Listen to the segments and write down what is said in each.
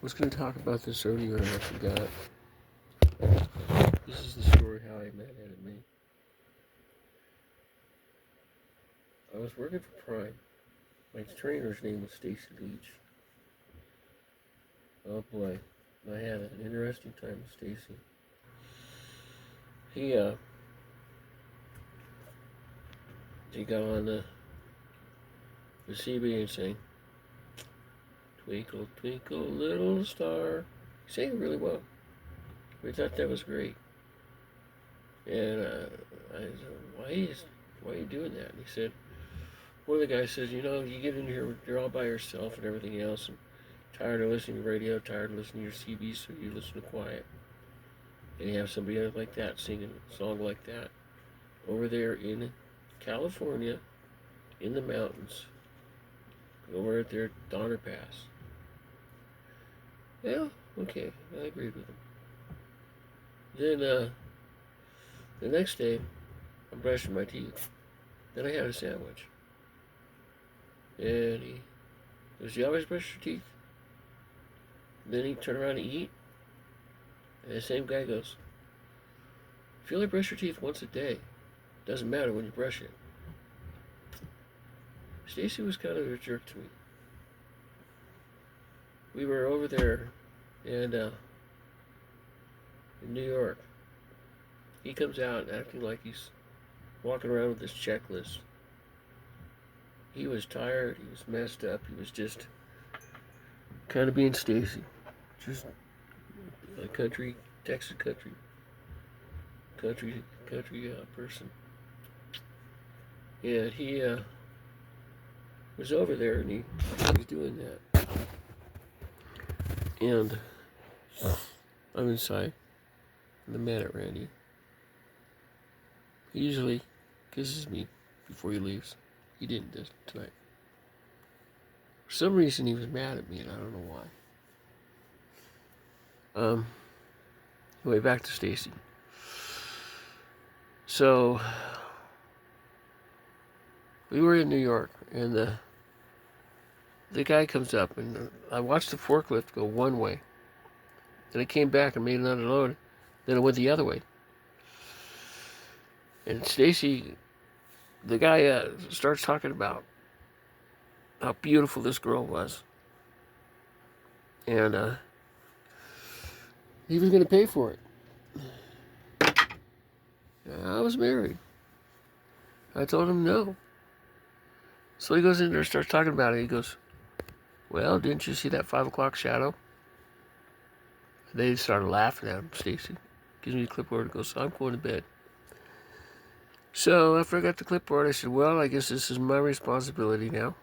was going to talk about this earlier and I forgot. This is the story how I met Anime. I was working for Prime. My trainer's name was Stacy Leach. Oh boy, I had an interesting time with Stacy. He got on the CB and sang "Twinkle Twinkle Little Star." He sang it really well. We thought that was great. And I said, why are you doing that? And he said, one of the guys says, you know, you get in here, you're all by yourself and everything else, and tired of listening to radio, tired of listening to your CB, so you listen to quiet. And you have somebody like that singing a song like that over there in California, in the mountains, over at their Donner Pass. Yeah, okay, I agreed with him. Then the next day, I'm brushing my teeth. Then I had a sandwich. And he goes, you always brush your teeth? Then he turned around to eat. And the same guy goes, if you only brush your teeth once a day, doesn't matter when you brush it. Stacy was kind of a jerk to me. We were over there and in New York. He comes out acting like he's walking around with this checklist. He was tired, he was messed up, he was just kind of being Stacy. Just a country, Texas country person. And he was over there and he was doing that. And I'm inside. And I'm mad at Randy. He usually kisses me before he leaves. He didn't this tonight. For some reason he was mad at me and I don't know why. Anyway, back to Stacy. So we were in New York and the guy comes up and I watched the forklift go one way. Then it came back and made another load. Then it went the other way. And Stacy, the guy starts talking about how beautiful this girl was. And he was going to pay for it. I was married. I told him no. So he goes in there and starts talking about it. He goes, well, didn't you see that 5 o'clock shadow? And they started laughing at him. Stacy gives me the clipboard and goes, I'm going to bed. So after I got the clipboard, I said, well, I guess this is my responsibility now.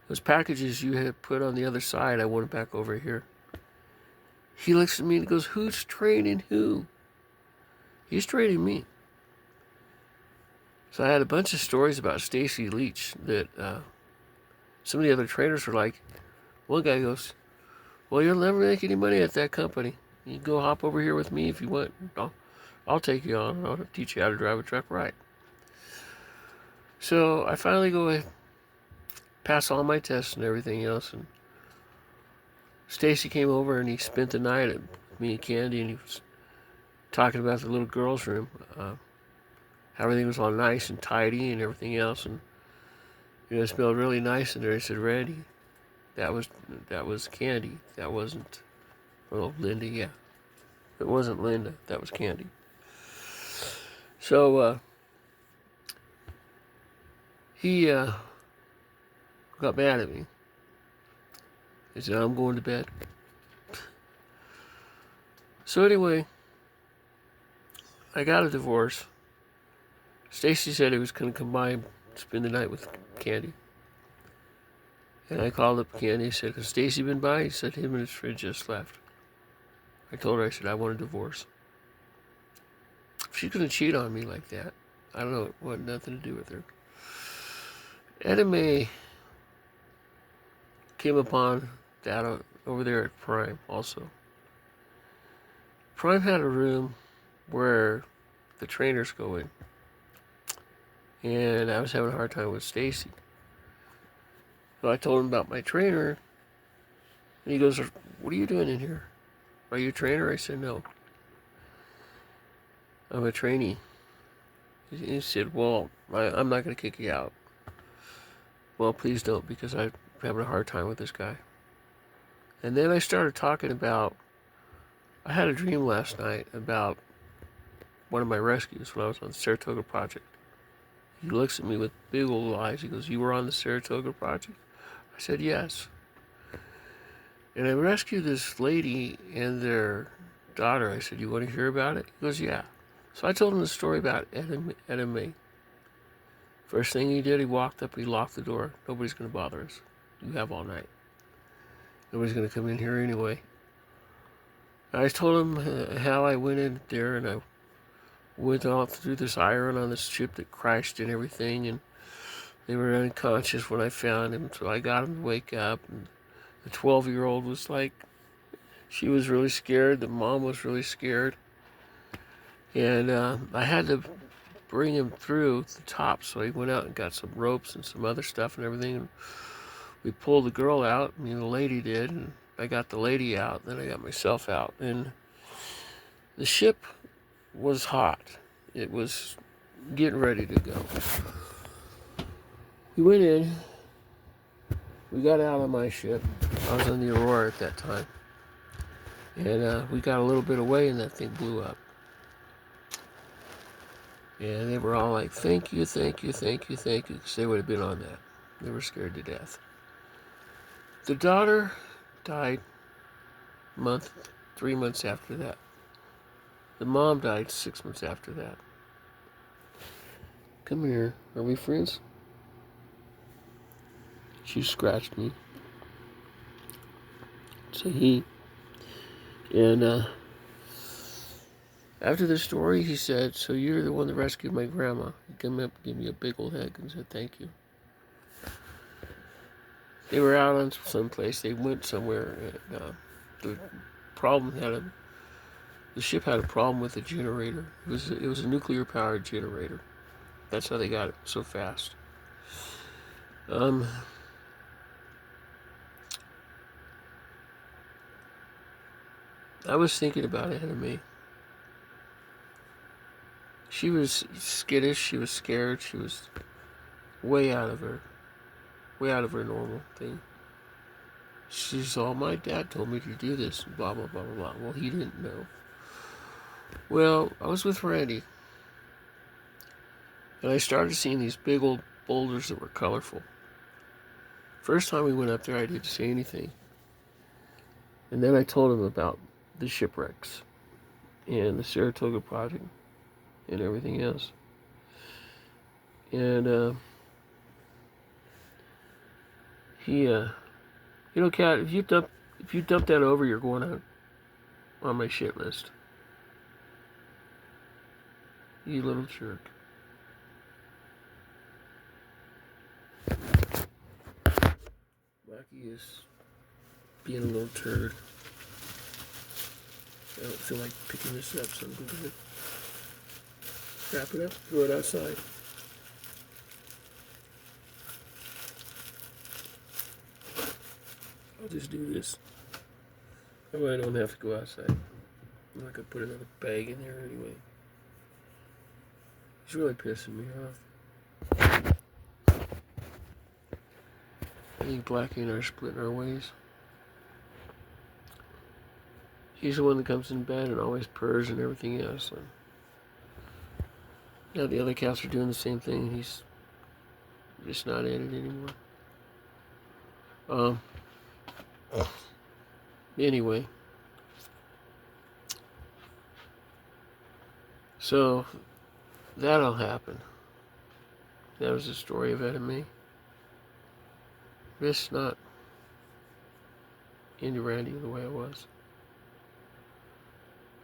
Those packages you had put on the other side, I want it back over here. He looks at me and goes, who's training who? He's training me. So I had a bunch of stories about Stacy Leach that some of the other trainers were like, one guy goes, well, you'll never make any money at that company. You can go hop over here with me if you want. I'll take you on. I'll teach you how to drive a truck right. So I finally go ahead, pass all my tests and everything else. And Stacy came over and he spent the night at me and Candy, and he was talking about the little girl's room. How everything was all nice and tidy and everything else, and it smelled really nice in there. He said, Randy, that was Candy. That wasn't, oh, Linda, yeah. It wasn't Linda. That was Candy. So he got mad at me. He said, I'm going to bed. So anyway, I got a divorce. Stacy said he was going to come by and spend the night with Candy. And I called up Candy and said, has Stacy been by? He said, him and his friend just left. I told her, I said, I want a divorce. If she's going to cheat on me like that, I don't know, it had nothing to do with her. Anime came upon that over there at Prime also. Prime had a room where the trainers go in. And I was having a hard time with Stacy. So I told him about my trainer. And he goes, "What are you doing in here? Are you a trainer?" I said, "No, I'm a trainee." He said, "Well, I'm not going to kick you out." "Well, please don't, because I'm having a hard time with this guy." And then I started talking about, I had a dream last night about one of my rescues when I was on the Saratoga Project. He looks at me with big old eyes. He goes, "You were on the Saratoga Project?" I said, "Yes." "And I rescued this lady and their daughter." I said, "You want to hear about it?" He goes, "Yeah." So I told him the story about Edame. First thing he did, he walked up, he locked the door. "Nobody's going to bother us. You have all night. Nobody's going to come in here anyway." I told him how I went in there and I went all through this iron on this ship that crashed and everything, and they were unconscious when I found him, so I got them to wake up. And the 12-year-old was like, she was really scared. The mom was really scared. And I had to bring him through the top, so he went out and got some ropes and some other stuff and everything. And we pulled the girl out, the lady did, and I got the lady out, then I got myself out. And the ship was hot. It was getting ready to go. We went in, we got out on my ship. I was on the Aurora at that time. And we got a little bit away and that thing blew up. And they were all like, "Thank you, thank you, thank you, thank you," because they would have been on that. They were scared to death. The daughter died 3 months after that. The mom died 6 months after that. "Come here. Are we friends?" She scratched me. So and after the story, he said, "So you're the one that rescued my grandma." He came up, gave me a big old hug, and said, "Thank you." They were out on someplace. They went somewhere. And, the the ship had a problem with the generator. It was a nuclear powered generator. That's how they got it so fast. I was thinking about it, Anime. She was skittish. She was scared. She was way out of her normal thing. She's all, "My dad told me to do this," blah, blah, blah, blah, blah. Well, he didn't know. Well, I was with Randy, and I started seeing these big old boulders that were colorful. First time we went up there, I didn't see anything. And then I told him about the shipwrecks and the Saratoga Project and everything else. And he, Kat, if you dump that over, you're going on my shit list. You little jerk. Lucky is being a little turd. I don't feel like picking this up, so I'm going to wrap it up, throw it outside. I'll just do this. That way I don't have to go outside. I'm not going to put another bag in there anyway. It's really pissing me off. I think Blackie and I are splitting our ways. He's the one that comes in bed and always purrs and everything else. And now the other cats are doing the same thing. He's just not in it anymore. Anyway. So, that'll happen. That was the story of Ed and me. Just not into Randy the way I was.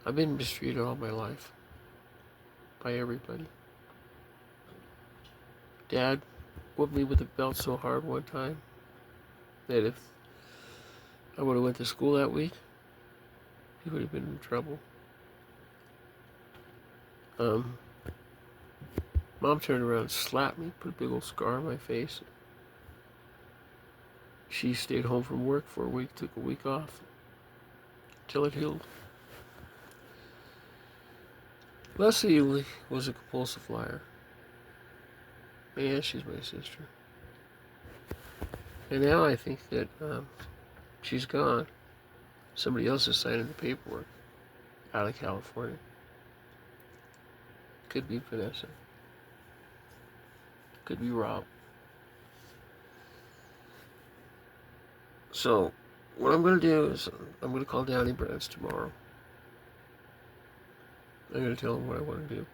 I've been mistreated all my life. By everybody. Dad whooped me with a belt so hard one time that if I would have went to school that week, he would have been in trouble. Mom turned around and slapped me, put a big old scar on my face. She stayed home from work for a week, took a week off till it healed. Leslie was a compulsive liar. Yeah, she's my sister. And now I think that she's gone. Somebody else is signing the paperwork out of California. Could be Vanessa. Could be Rob. So, what I'm going to do is I'm going to call Downey Brands tomorrow. I'm going to tell him what I want to do.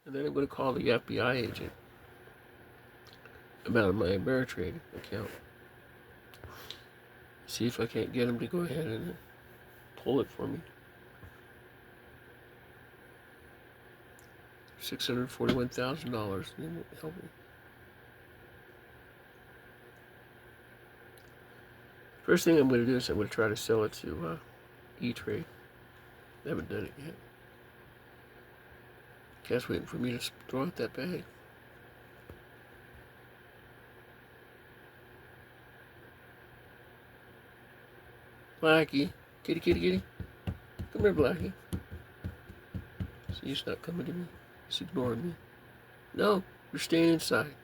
And then I'm going to call the FBI agent about my Ameritrade account. See if I can't get him to go ahead and pull it for me. $641,000. They won't help me. First thing I'm going to do is I'm going to try to sell it to E-Trade. I haven't done it yet. Cat's waiting for me to throw out that bag. Blackie. Kitty, kitty, kitty. Come here, Blackie. See, he's not coming to me. He's ignoring me. No, you're staying inside.